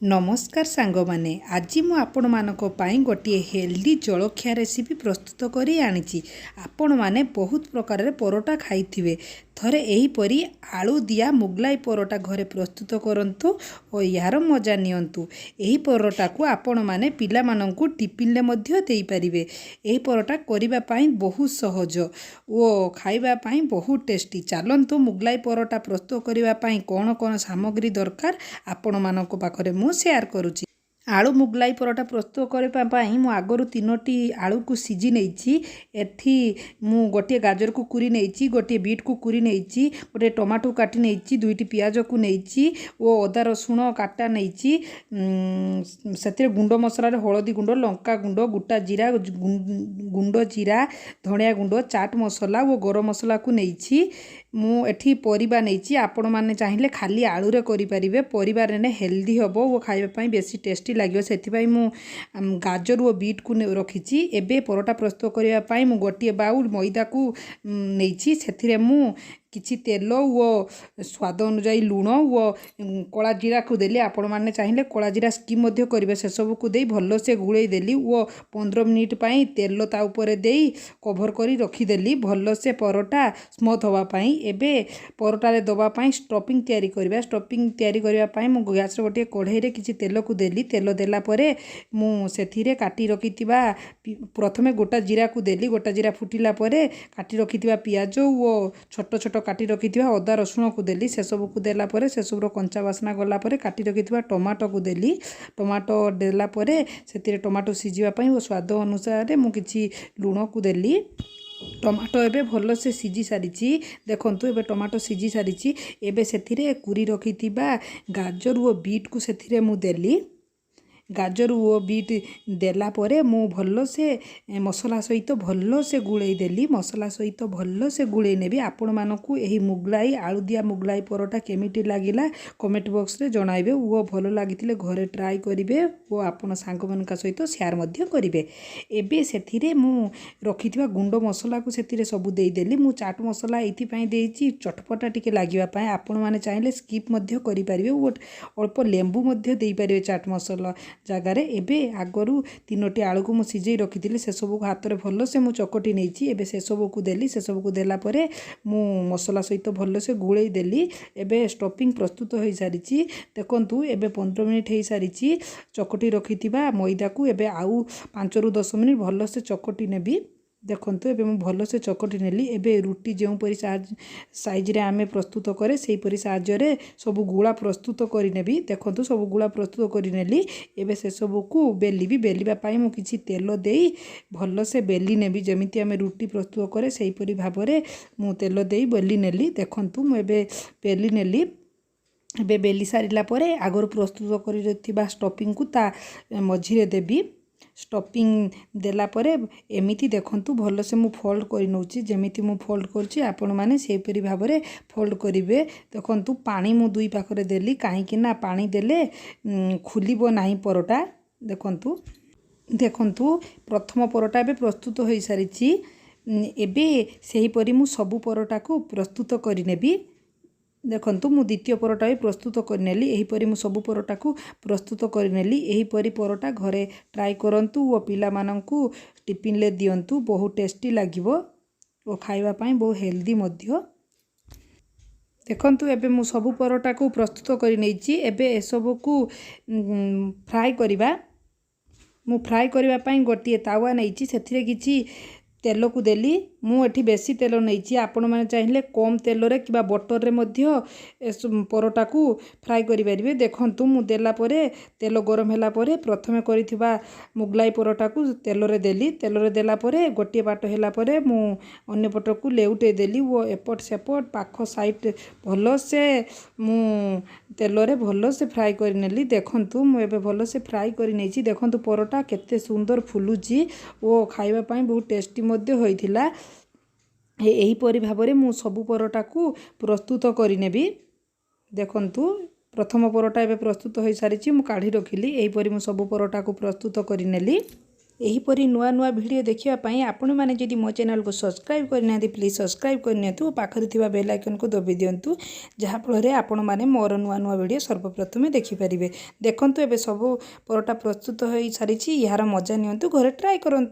नमस्कार सांग माने आज मु आपण मानक पई गोटे हेल्दी जलखिया रेसिपी प्रस्तुत करी आनी आपण माने बहुत प्रकार रे परोटा खाइथिबे थरे एही परी आलू दिया मुगलाई परोटा घरे प्रस्तुत करंतु और यार मजा नियंतु। एही परोटा को आपण माने पिला मानंकु टिफिन ले मध्य देई परिबे। एही परोटा करिबा पई बहुत सहज ओ खाइबा पई बहुत टेस्टी। चलंतु मुगलाई परोटा प्रस्तुत करिबा पई कोन कोन सामग्री दरकार आपण मानक पाखरे मु शेयर करुची। आलू मुगलाई परोटा प्रस्तुत करने मु आगरू 3टी आलू को सीझी नहीं एठी मु गोटे गाजर को कुरी नहीं गोटे बीट को कुरी नहीं गोटे टमाटो काटी नहीं 2टी पियाज को नहीं ओ अदा रसुण काटा नहीं से गुंड मसला हलदी गुंड लंका गुंड गोटा जीरा गुंड जीरा धनिया गुंड चाट मसला और गरम मसला को नहीं मु एठी परिबा नहीं आपण माने चाहिए खाली आलू रे करि परिबे परिबार ने हेल्दी हबो वो खाइबा पई बेसी टेस्टी लागियो सेथिबाई मु गाजर और बीट को रखिछि। एबे परोटा प्रस्तुत करिया पई मु गोटिए बाउल मैदा को नेछि सेथिरे मु किछि तेल और स्वाद अनुसार लुण और कला जीरा को देली आपण माने चाहिए कला जीरा स्किप मध्य करिवे से सब को देई भल्लो से गुळै देली वो 15 मिनिट पई तेल ता ऊपर देई कवर करी रखी देली भल्लो से परोटा स्मूथ होवा पई। एबे परोटा रे दबा पई स्टफिंग तयारी करबा स्टफिंग तयारी करिया पई मु गैस रे गोटे कढ़ाई रे किछि तेल को देली तेल देला परे मु सेथिरे काटी रखितिबा प्रथमे गोटा जीरा को देली गोटा जीरा फुटिला परे काटी रखितिबा पियाज और छोट छोट काटी रखिथिबा अदा रसुण को देली से सब को देला परे से सब कंचा बासना गला परे काटी रखिथिबा टमाटो को देली टमाटो देला परे सेतिरे टमाटो सिझिबा पई ओ स्वाद अनुसार मु किछि लुण को देली। टमाटो एबे भल से सीझी सारी देखंतु एबे टमाटो सीझी सारी एबे सेतिरे कुरी रखिथिबा गाजर और बीट को सेतिरे मु देली गाजर और बीट देला परे मु भल्लो से मसला सहित भल्लो से गुळै देली मसला सहित भल्लो से गुळै नेबी। आपण मानकु एही मुगलाई आलू दिया मुगलाई परोटा केमिति लागिला कमेंट बॉक्स रे जणाइबे वो भलो लागितिले घरे ट्राई करिवे वो आपण सांग मानका सहित शेयर मध्य करिवे। एबे सेथिरे मु रखिथिबा गुंड मसला को सेथिरे सब देई देली मु चाट मसला एथि पई देइची चटपटा टिके लागिबा पई आपण माने चाहिले स्किप मध्य करि परिवे वो अल्प लेंबू मध्य देई परिवे चाट मसला जगार। एबे आगरू 3टी आलू को मुझे सिझे रखी से सब को हाथ में भल से मुझे चकटी नहीं एबे से सब को देली से सब को देला परे मु मसला सहित भल से गुळै देली। एबे स्टफिंग प्रस्तुत हो सारी देखंतु एबे 15 मिनिट हो सारी चकटी रखिथिबा मैदा को एबे आउ 5 ରୁ 10 मिनिट भल से चकटी नेबी देखंतु एबे मु भल से चकटी नेली। एबे रुटी जो परी साइज रे आमे प्रस्तुत करे सेही परी साहाय्य रे सब गुळा प्रस्तुत करि नेबी देखंतु सब गुळा प्रस्तुत करि नेली। एबे से सब को बेलिबी बेलिबा पाई मु किछि तेल देई भल से बेली नेबी जेमिति आमे रुटी प्रस्तुत करे सेही परी भाबरे मु तेल देई बेली नेली देखंतु मु एबे बेली नेली। एबे बेली सारिला परे आगर प्रस्तुत करि रथिबा स्टफिंग को ता मझिरे देबी स्टफिंग देला परे एमिति देखंतु भल से मु फोल्ड करि नउची जेमिति मु फोल्ड करछि आपण माने सेही परी भाबरे फोल्ड करिवे। देखंतु पानी मु दुई पाखरे देली काहे कि ना पानी देले खुलिबो नाही परोटा देखंतु देखंतु प्रथम परोटा बे प्रस्तुत हो सारी एबे सेही परी मु सब परोटा को प्रस्तुत करि नेबी देखंतु मु द्वितीय परोटा भी प्रस्तुत करनेली एहीपरी मु सब परोटा को प्रस्तुत करनेली। एहीपरी परोटा घरे ट्राई करंतु ओ पिला मानंकु टिफिन ले दियंतु बहुत टेस्टी लागिवो ओ खाइबा पई बहुत हेल्दी मध्य। देखंतु एबे मु सब परोटा को प्रस्तुत करि नैची एबे ए सब को फ्राई करिबा मु फ्राई करिबा पई गोटिए तावा नैची सेथिरे किछि तेल को देली मु एठी बेसी तेल नहीं आपण मैंने चाहिए कम तेल रे किबा बटर रे मध्य परोटा को फ्राई करि परिबे। देखंतु मु देला परे तेल गरम होला परे प्रथमे करिथिबा मुगलाई परोटा को तेल रे देली तेल रे देला परे गोटिए बाट होला परे मु अन्य पट को लेउटे देली वो एपट सेपट पाख साइड भल से मु तेल रे भल से फ्राई करि नेली। देखंतु मु एबे भल से फ्राई करि नैची देखंतु परोटा केते सुंदर फुलुची ओ खाइबा पई बहुत टेस्टी मध्य होइथिला। एहीपरी भाबरे मु सबु परोटा को प्रस्तुत करि नेबी देखंतु प्रथम परोटा एबे प्रस्तुत हो सारी मु काढ़ी रखिली एहीपरी मु सबु परोटा को प्रस्तुत करि नेली। ଏହିପରି ନୂଆ ନୂଆ ଭିଡ଼ିଓ ଦେଖିବା ପାଇଁ ଆପଣମାନେ ଯଦି ମୋ ଚ୍ୟାନେଲକୁ ସବସ୍କ୍ରାଇବ୍ କରିନାହାନ୍ତି ପ୍ଲିଜ୍ ସବସ୍କ୍ରାଇବ୍ କରିନିଅନ୍ତୁ ଓ ପାଖରେ ଥିବା ବେଲ୍ ଆଇକନ୍କୁ ଦବି ଦିଅନ୍ତୁ, ଯାହାଫଳରେ ଆପଣମାନେ ମୋର ନୂଆ ନୂଆ ଭିଡ଼ିଓ ସର୍ବପ୍ରଥମେ ଦେଖିପାରିବେ। ଦେଖନ୍ତୁ ଏବେ ସବୁ ପରଟା ପ୍ରସ୍ତୁତ ହୋଇସାରିଛି। ଏହାର ମଜା ନିଅନ୍ତୁ, ଘରେ ଟ୍ରାଏ କରନ୍ତୁ।